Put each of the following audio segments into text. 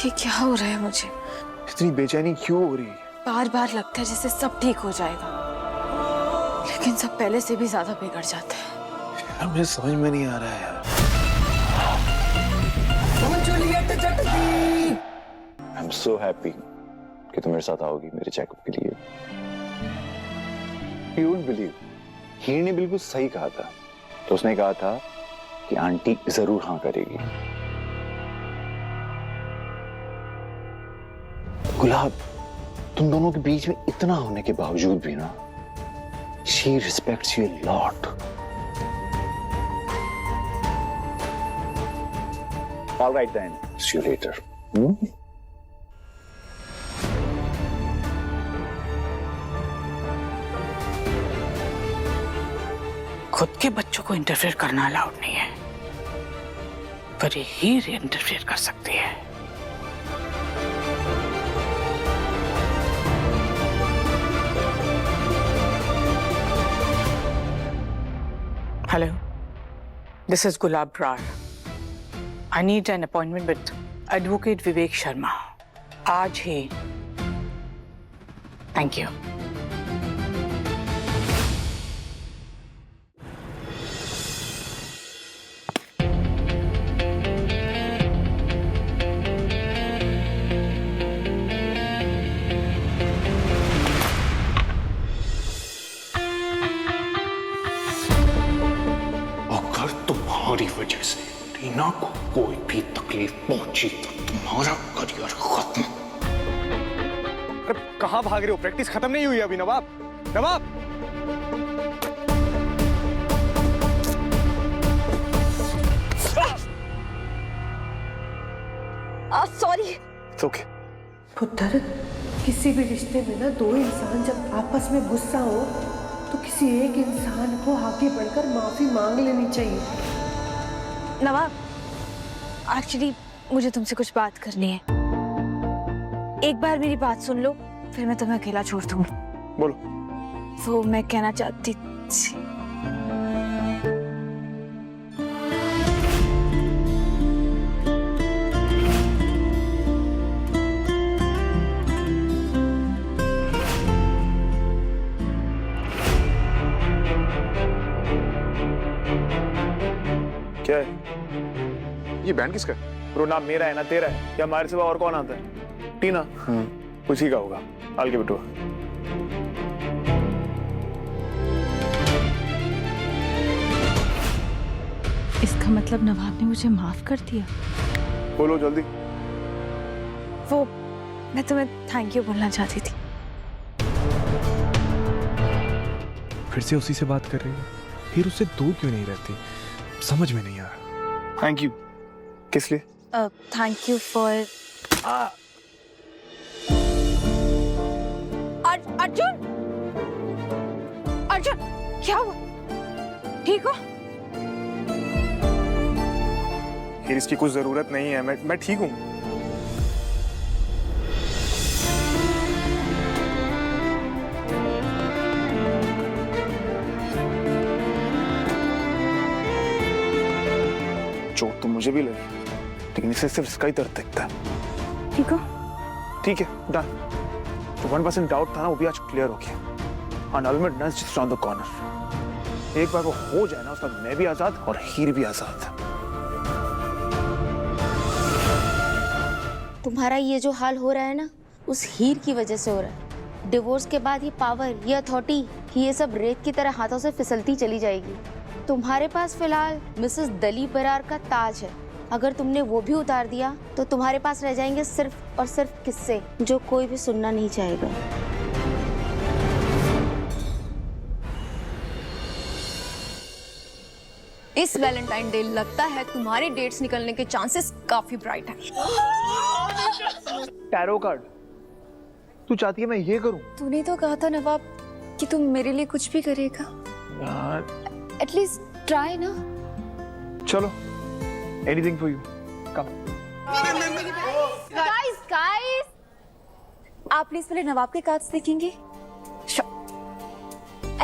ये क्या हो रहा है मुझे? इतनी बेचैनी क्यों हो रही है? बार बार लगता है जैसे सब ठीक हो जाएगा, लेकिन सब पहले से भी ज्यादा बिगड़ जाता है। यार मुझे समझ में नहीं आ रहा है यार। I'm so happy कि तुम मेरे साथ आओगी मेरे चेकअप के लिए। You won't believe, हीर ने बिल्कुल सही कहा था। तो उसने कहा था कि आंटी जरूर हाँ करेगी। गुलाब, तुम दोनों के बीच में इतना होने के बावजूद भी ना, she respects you a lot. All right then, see you later. खुद के बच्चों को इंटरफेयर करना अलाउड नहीं है, पर ये हीर इंटरफेयर कर सकती है। Hello, this is Gulab Brar. I need an appointment with advocate Vivek Sharma आज ही। Thank you. तुम्हारी वजह से रीना को कोई भी तकलीफ पहुंची तो तुम्हारा करियर खत्म। अरे कहां भाग रहे हो? प्रैक्टिस खत्म नहीं हुई अभी। नवाब, नवाब, सॉरी। ओके। पुत्र, किसी भी रिश्ते में ना दो इंसान जब आपस में गुस्सा हो तो किसी एक इंसान को आगे बढ़कर माफी मांग लेनी चाहिए। नवाब, एक्चुअली मुझे तुमसे कुछ बात करनी है। एक बार मेरी बात सुन लो, फिर मैं तुम्हें अकेला छोड़ दूंगी। बोलो। वो मैं कहना चाहती थी, क्या है ये? बैंड किसका है? ब्रो, नाम मेरा है ना तेरा है? या हमारे सिवा और कौन आता है? टीना। उसी का होगा। आल के बिटू। इसका मतलब नवाब ने मुझे माफ कर दिया। बोलो जल्दी। वो मैं तुम्हें थैंक यू बोलना चाहती थी। फिर से उसी से बात कर रही है? फिर उससे दूर क्यों नहीं रहती? समझ में नहीं आ रहा। थैंक यू किस लिए? Thank you for Arjun. Arjun, क्या हुआ? ठीक हो? फिर इसकी कुछ जरूरत नहीं है। मैं ठीक हूँ। चोट तो मुझे भी लगी, लेकिन इसे सिर्फ इसका ही दर्द दिखता है। ठीक हो? ठीक है, डन। जो 1% डाउट था ना, वो भी आज क्लियर हो गया। An ultimate nurse just around the corner. एक बार वो हो जाए ना, उसका मैं भी आजाद और हीर भी आजाद। तुम्हारा ये जो हाल हो रहा है ना, उस हीर की वजह से हो रहा है। डिवोर्स के बाद ये पावर, ये अथॉरिटी, ये सब रेत की तरह हाथों से फिसलती चली जाएगी। तुम्हारे पास फिलहाल मिसेस दलीप बरार का ताज है। अगर तुमने वो भी उतार दिया तो तुम्हारे पास रह जाएंगे सिर्फ और सिर्फ किस्से जो कोई भी सुनना नहीं चाहेगा। इस वैलेंटाइन डे लगता है तुम्हारे डेट्स निकलने के चांसेस काफी ब्राइट हैं। टैरो कार्ड, तू चाहती है मैं ये करूं? तूने तो कहा था नवाब कि तुम मेरे लिए कुछ भी करेगा। यार एटलीस्ट ट्राई ना। चलो, anything for you, come. Guys, आप प्लीज पहले नवाब के कार्ड्स देखेंगे।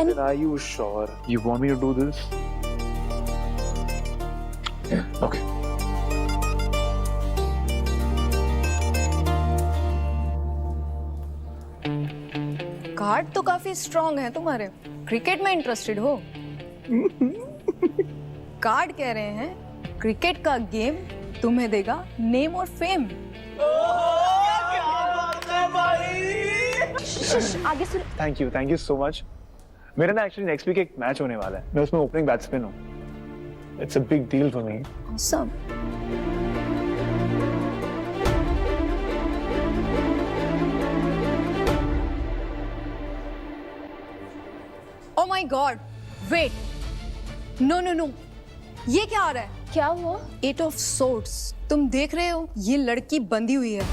Are you sure you want me to do this? Yeah, okay. Card तो काफी स्ट्रांग है तुम्हारे। क्रिकेट में इंटरेस्टेड हो? कार्ड कह रहे हैं क्रिकेट का गेम तुम्हें देगा नेम और फेम। आगे सुन। Thank you so much. मेरा ना एक्चुअली नेक्स्ट वीक एक मैच होने वाला है, मैं उसमें ओपनिंग बैट्समैन हूँ। It's a big deal for me. Awesome. Oh my God! Wait! No! ये क्या आ रहा है? क्या हुआ? 8 of Swords. तुम देख रहे हो? ये लड़की बंधी हुई है।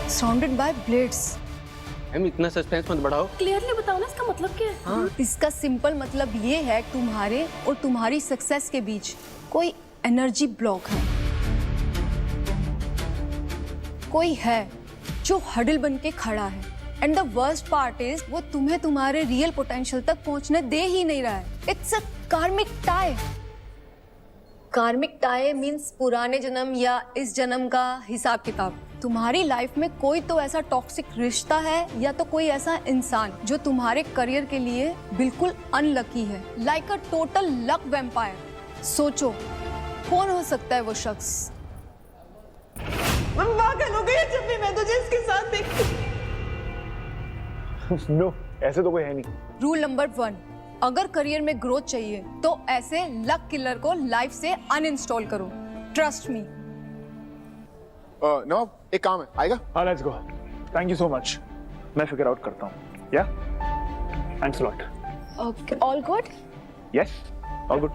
Surrounded by blades. हम इतना सस्पेंस मत बढ़ाओ। क्लियरली बताओ ना, इसका मतलब क्या है? हाँ, इसका सिंपल मतलब ये है तुम्हारे और तुम्हारी सक्सेस के बीच कोई एनर्जी ब्लॉक है। कोई है जो हडल बन के खड़ा है। And the worst part is वो तुम्हें तुम्हारे रियल पोटेंशियल तक पहुंचने दे ही नहीं रहा है। इट्स अ कार्मिक टाई। कार्मिक टाई मीन्स पुराने जन्म या इस जन्म का हिसाब किताब। तुम्हारी लाइफ में कोई तो ऐसा टॉक्सिक रिश्ता है या तो कोई ऐसा इंसान जो तुम्हारे करियर के लिए बिल्कुल अनलकी है। Like a total luck vampire. सोचो कौन हो सकता है वो शख्स? मैं पागल हो गई जब भी मैं तुझे इसके साथ देखती। नो, ऐसे तो कोई है नहीं। रूल नंबर 1, अगर करियर में ग्रोथ चाहिए तो ऐसे लक किलर को लाइफ से अनइंस्टॉल करो। Trust me. नवाब, एक काम है, आएगा? हाँ, let's go. Thank you so much. मैं फिगर आउट करता हूँ। Yeah? Thanks a lot. Okay, all good? Yes, all good.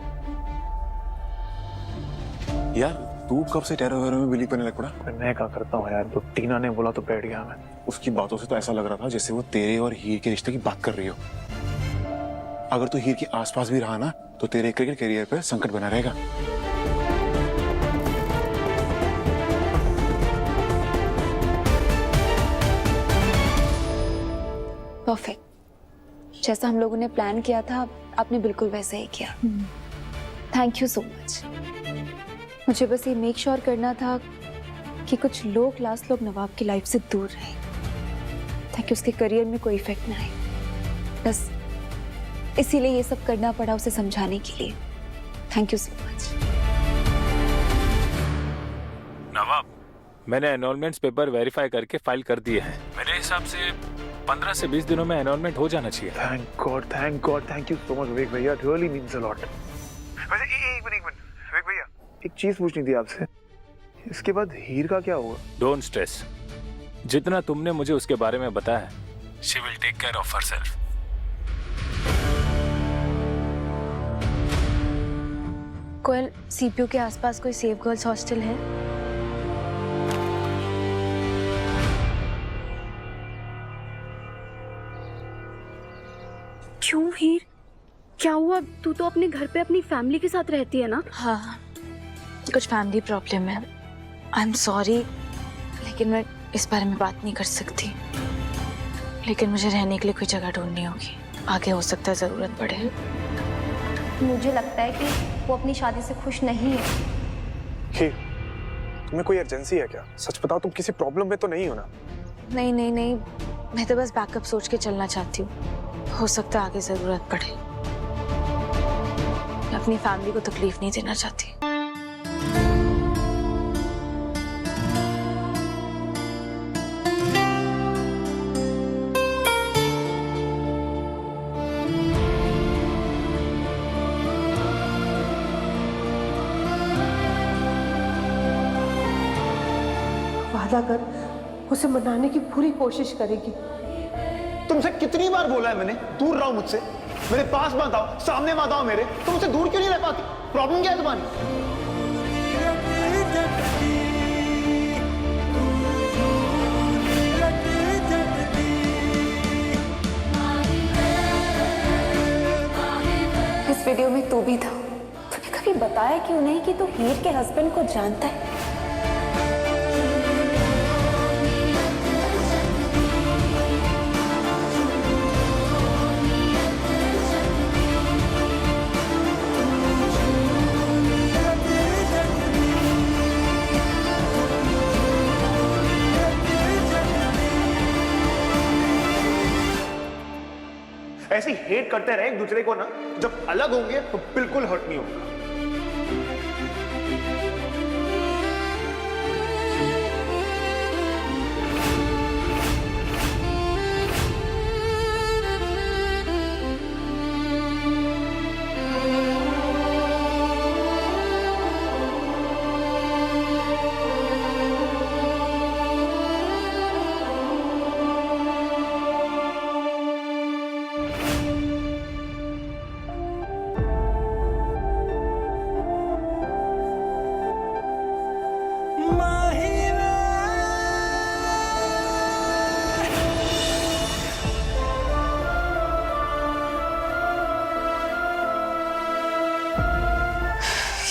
यार तू कब से टेरो वेरो में बिलीव करने लग पड़ा? मैं क्या करता हूँ यार, तो टीना ने बोला तो बैठ गया मैं। उसकी बातों से तो ऐसा लग रहा था जैसे वो तेरे और हीर के रिश्ते की बात कर रही हो। अगर तू हीर के आसपास भी रहा ना तो तेरे क्रिकेट करियर पर संकट बना रहेगा। परफेक्ट। जैसा हम लोगों ने प्लान किया था आपने बिल्कुल वैसा ही किया। Thank you so much. मुझे बस ये मेक श्योर करना था कि कुछ लो क्लास लोग नवाब की लाइफ से दूर रहें ताकि उसके करियर में कोई इफेक्ट ना आए। बस इसीलिए ये सब करना पड़ा उसे समझाने के लिए। Thank you so much. Nawab, मैंने एनरोलमेंट्स पेपर वेरीफाई करके फाइल कर दिए हैं। मेरे हिसाब से 15 से 20 दिनों में एनरोलमेंट हो जाना चाहिए। Thank God, thank you so much Vivek भैया, it really means a lot. वैसे एक मिनट विवेक भैया, एक चीज पूछनी थी आपसे। इसके बाद हीर का क्या होगा? Don't stress. जितना तुमने मुझे उसके बारे में बताया, she will take care of herself. Koyal, CPU के आसपास कोई सेफ गर्ल्स हॉस्टल है? क्यों हीर, क्या हुआ? तू तो अपने घर पे अपनी फैमिली के साथ रहती है ना? हाँ, कुछ फैमिली प्रॉब्लम है। आई एम सॉरी, लेकिन मैं इस बारे में बात नहीं कर सकती। लेकिन मुझे रहने के लिए कोई जगह ढूंढनी होगी। आगे हो सकता है जरूरत पड़े। मुझे लगता है कि वो अपनी शादी से खुश नहीं है। हीर, तुम्हें कोई इमरजेंसी है क्या? सच बताओ, तुम किसी प्रॉब्लम में तो नहीं हो ना? नहीं, मैं तो बस बैकअप सोच के चलना चाहती हूँ। हो सकता है आगे जरूरत पड़े। मैं अपनी फैमिली को तकलीफ नहीं देना चाहती। वादा कर, उसे मनाने की पूरी कोशिश करेगी। तुमसे कितनी बार बोला है मैंने, दूर रहो मुझसे। मेरे पास मत आओ, सामने मत आओ मेरे। तुम मुझसे दूर क्यों नहीं रह पाती? प्रॉब्लम क्या है तुम्हारी? इस वीडियो में तू भी था। तूने कभी बताया क्यों नहीं कि तू हीर के हस्बैंड को जानता है? ऐसे हेट करते रहे एक दूसरे को ना, जब अलग होंगे तो बिल्कुल हर्ट नहीं होगा।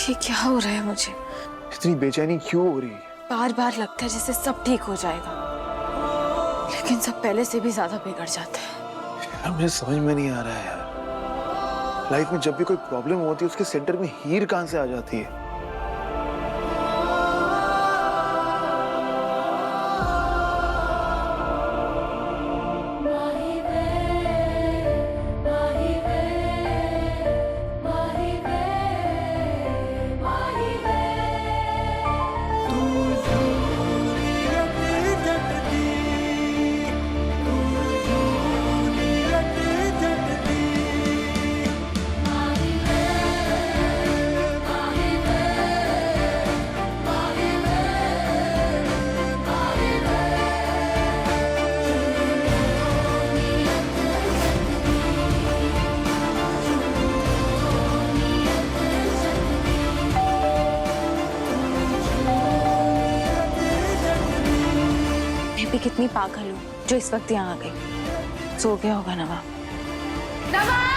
ये क्या हो रहा है मुझे? इतनी बेचैनी क्यों हो रही है? बार बार लगता है जैसे सब ठीक हो जाएगा, लेकिन सब पहले से भी ज्यादा बिगड़ जाता है। यार मुझे समझ में नहीं आ रहा है यार, लाइफ में जब भी कोई प्रॉब्लम होती है उसके सेंटर में हीर कहां से आ जाती है? मैं भी कितनी पागल हूँ जो इस वक्त यहाँ आ गई। सो गया होगा नवाब।